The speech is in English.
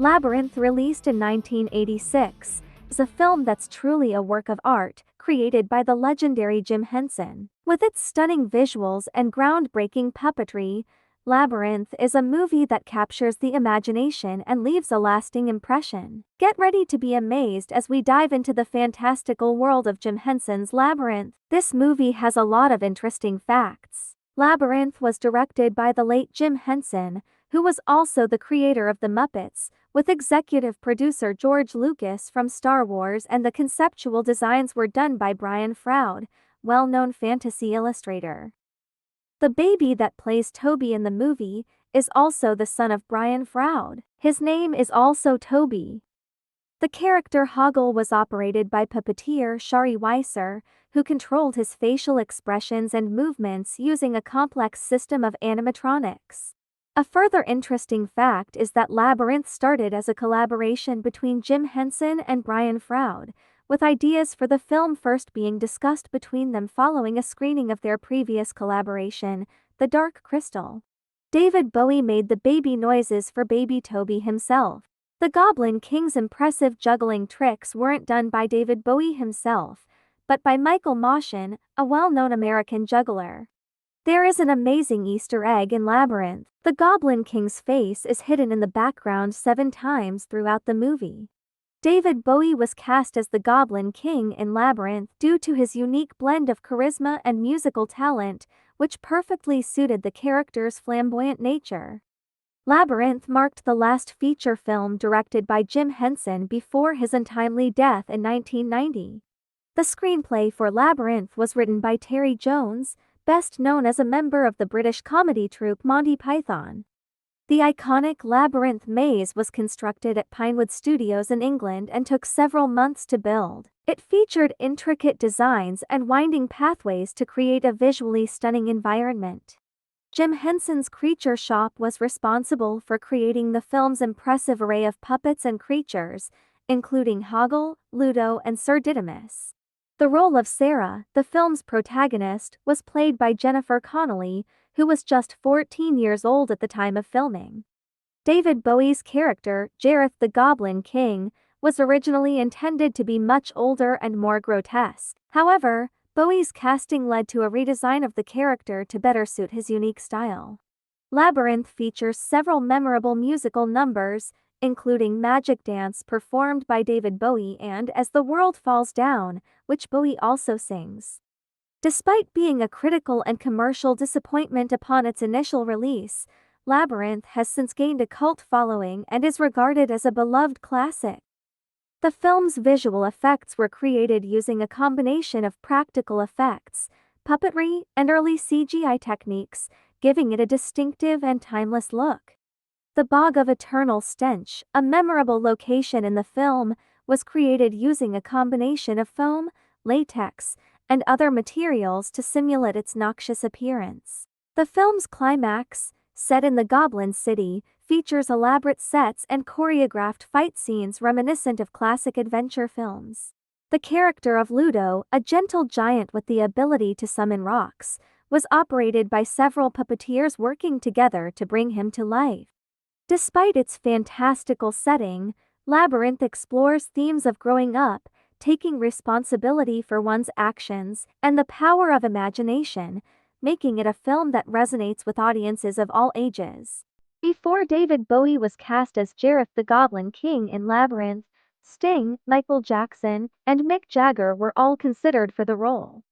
Labyrinth, released in 1986, is a film that's truly a work of art, created by the legendary Jim Henson. With its stunning visuals and groundbreaking puppetry, Labyrinth is a movie that captures the imagination and leaves a lasting impression. Get ready to be amazed as we dive into the fantastical world of Jim Henson's Labyrinth. This movie has a lot of interesting facts. Labyrinth was directed by the late Jim Henson, who was also the creator of the Muppets, with executive producer George Lucas from Star Wars, and the conceptual designs were done by Brian Froud, well-known fantasy illustrator. The baby that plays Toby in the movie is also the son of Brian Froud. His name is also Toby. The character Hoggle was operated by puppeteer Shari Weiser, who controlled his facial expressions and movements using a complex system of animatronics. A further interesting fact is that Labyrinth started as a collaboration between Jim Henson and Brian Froud, with ideas for the film first being discussed between them following a screening of their previous collaboration, The Dark Crystal. David Bowie made the baby noises for baby Toby himself. The Goblin King's impressive juggling tricks weren't done by David Bowie himself, but by Michael Moshin, a well-known American juggler. There is an amazing Easter egg in Labyrinth. The Goblin King's face is hidden in the background 7 times throughout the movie. David Bowie was cast as the Goblin King in Labyrinth due to his unique blend of charisma and musical talent, which perfectly suited the character's flamboyant nature. Labyrinth marked the last feature film directed by Jim Henson before his untimely death in 1990. The screenplay for Labyrinth was written by Terry Jones, best known as a member of the British comedy troupe Monty Python. The iconic Labyrinth maze was constructed at Pinewood Studios in England and took several months to build. It featured intricate designs and winding pathways to create a visually stunning environment. Jim Henson's Creature Shop was responsible for creating the film's impressive array of puppets and creatures, including Hoggle, Ludo, and Sir Didymus. The role of Sarah, the film's protagonist, was played by Jennifer Connelly, who was just 14 years old at the time of filming. David Bowie's character, Jareth the Goblin King, was originally intended to be much older and more grotesque. However, Bowie's casting led to a redesign of the character to better suit his unique style. Labyrinth features several memorable musical numbers, including Magic Dance performed by David Bowie and As the World Falls Down, which Bowie also sings. Despite being a critical and commercial disappointment upon its initial release, Labyrinth has since gained a cult following and is regarded as a beloved classic. The film's visual effects were created using a combination of practical effects, puppetry, and early CGI techniques, giving it a distinctive and timeless look. The Bog of Eternal Stench, a memorable location in the film, was created using a combination of foam, latex, and other materials to simulate its noxious appearance. The film's climax, set in the Goblin City, features elaborate sets and choreographed fight scenes reminiscent of classic adventure films. The character of Ludo, a gentle giant with the ability to summon rocks, was operated by several puppeteers working together to bring him to life. Despite its fantastical setting, Labyrinth explores themes of growing up, taking responsibility for one's actions, and the power of imagination, making it a film that resonates with audiences of all ages. Before David Bowie was cast as Jareth the Goblin King in Labyrinth, Sting, Michael Jackson, and Mick Jagger were all considered for the role.